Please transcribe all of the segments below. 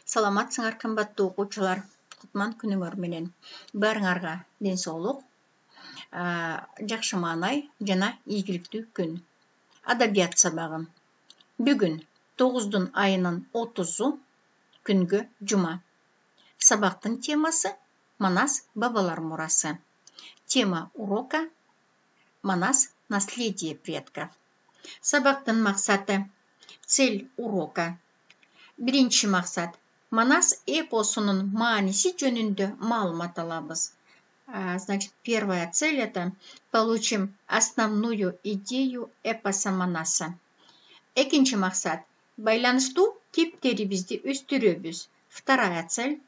Саламатсыңар кымбаттуу окуучулар. Кутман күнүңөр менен. Баарыңарга денсаулык, жакшы маанай жана ийгиликтүү күн. Адабият сабагы. Бүгүн 9 айынын 30-у күнгө жума. Сабактын темасы Манас бабалар мурасы. Тема урока Манас наследие предков. Сабактын максаты. Цель урока. Биринчи максат. Манас эпосунун мааниси жөнүндө маалымат алабыз. Значит, первая цель это получим основную идею эпоса Манаса. Экинчи максат. Байланыштуу кептерибизди өстүрөбүз. Вторая цель.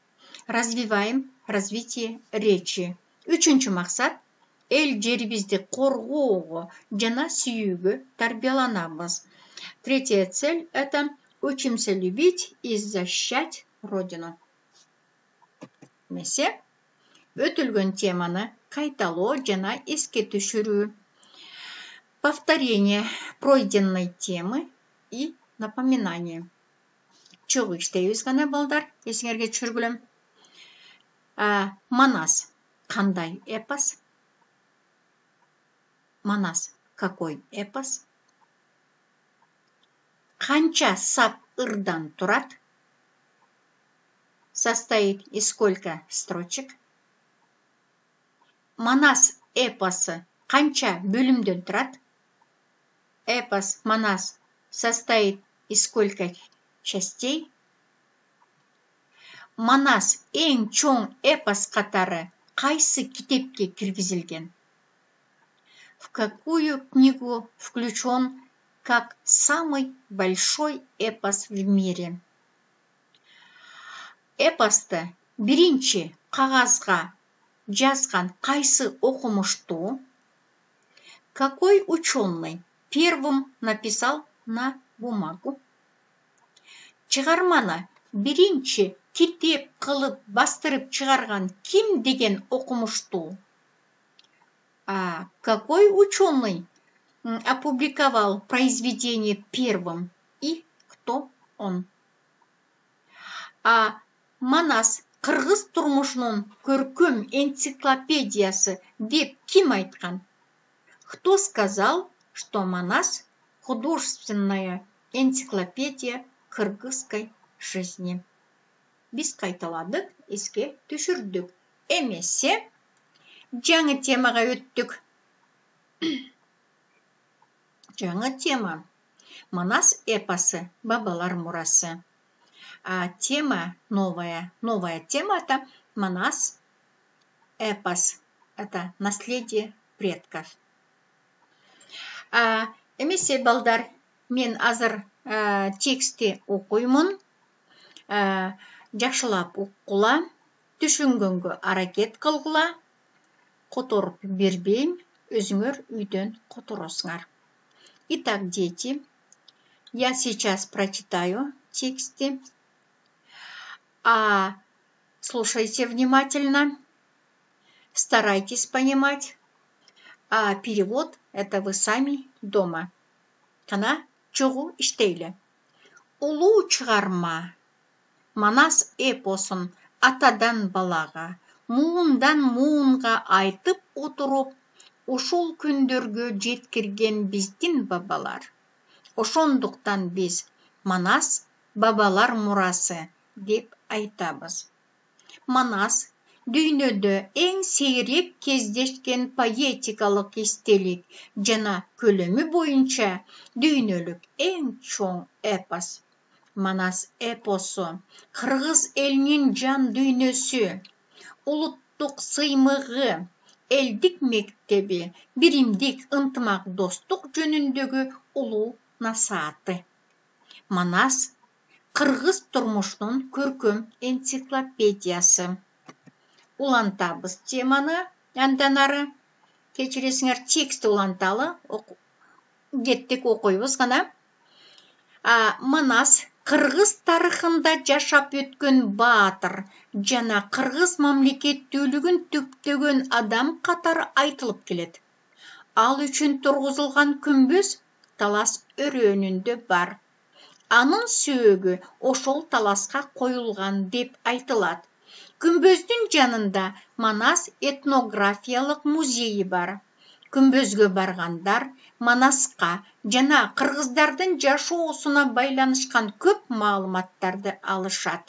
Развиваем развитие речи. Үчүнчү максат. Эл жерибизди коргоого жана сүйүүгө тарбияланабыз. Третья цель это учимся любить и защищать Родину. Месе өтүлгөн теманы кайталоо жана эске түшүрүү. Повторение пройденной темы и напоминание. Чогуу иштейбиз гана балдар, эсиңерге түшүргүлөм. Манас кандай эпос? Манас какой эпос? Канча сап ырдан турат? Состоит из сколько строчек? Манас эпосы канча бөлүмдөн турат? Эпос Манас состоит из сколько частей? Манас эң чоң эпос катары кайсы китепке киргизилген? В какую книгу включен как самый большой эпос в мире? Эпосты биринчи кагазга жазган кайсы окумуштуу? Какой ученый первым написал на бумагу? Чыгарманы биринчи китеп кылып бастырып чыгарган ким деген окумуштуу? Какой ученый опубликовал произведение первым и кто он? Манас кыргыз турмушунун көркөм энциклопедиясы деп ким айткан? Кто сказал, что Манас художественная энциклопедия кыргызской жизни? Биз кайталадык, эске түшүрдүк. Эмесе жаңы темага өттүк. Жаңы тема Манас эпосы бабалар мурасы. Тема новая. Новая тема это Манас эпос. Это наследие предков. Эмесе балдар, мен азыр тексти окуймун. Жакшылап уккула, түшүнгөнгө аракет кылгыла. Которуп бербейм, өзүңөр үйдөн которосуңар. Итак, дети, я сейчас прочитаю тексты. Слушайте внимательно, старайтесь понимать. Перевод это вы сами дома. Кана чогуу иштейле. Улуу чыгарма Манас эпосун атадан балага, муундан муунга айтып отуруп, ушул күндөргө жеткирген биздин бабалар. Ошондуктан биз Манас бабалар мурасы деп айтабыз. Манас дүйнөдө эң сейрек кездешкен поэтикалык эстелик жана көлөмү боюнча дүйнөлүк эң чоң эпос. Манас эпосу кыргыз элинин жан дүйнөсү, улуттук сыймыгы, элдик мектеби, биримдик ынтымак достук жөнүндөгү улуу насааты. Манас кыргыз турмушунун көркөм энциклопедиясы. Улантабыз теманы, андан ары кечиресиңер, текстти уланталы, кеттик окуйбуз гана. Манас кыргыз тарыхында жашап өткөн баатыр жана кыргыз мамлекеттүүлүгүн түптөгөн адам катары айтылып келет. Ал үчүн тургузулган күмбөз талас өрөөнүндө бар. анын сөөгү ошол таласка коюлган деп айтылат. Күмбөздүн жанында Манас этнографиялык музейи бар. Күмбөзгө баргандар Манаска жана кыргыздардын жашоосуна байланышкан көп маалыматтарды алышат.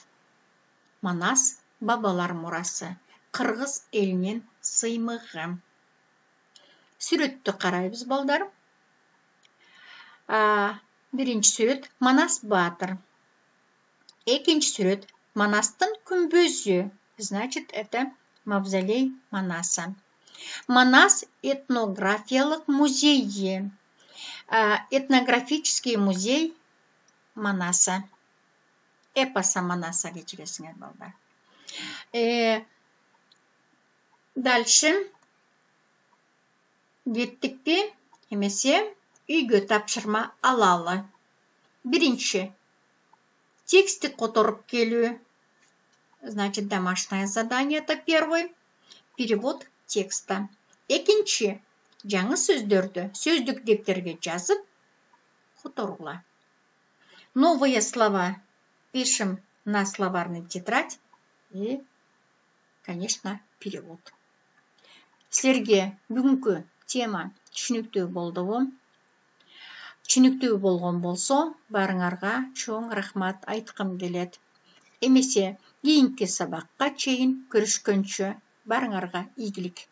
Манас бабалар мурасы, кыргыз элинин сыймыгы. Сүрөттү карайбыз балдар. Биринчи сүрөт Манас баатыр. Экинчи сүрөт Манастын күмбөзү. Значит, это мавзолей Манаса. Манас этнографиялык музейи. Этнографический музей Манаса. Эпоса Манаса кечиресиңер балдар. Дальше. Кеттикпи? Эмесе үйгө тапшырма алалы. Биринчи. Тексти которуп келүү. Значит, домашнее задание это первый. Перевод текста. Экинчи. Жаңы сөздөрдү сөздүк дептерге жазып которугула. Новые слова пишем на словарный тетрадь и, конечно, перевод. Силерге бүгүнкү тема түшүнүктүү болдубу? Түшүнүктүү болгон болсо, барыңарга чоң рахмат айткым келет. Эмесе, кийинки сабакка чейин көрүшкөнчө барыңарга ийгилик.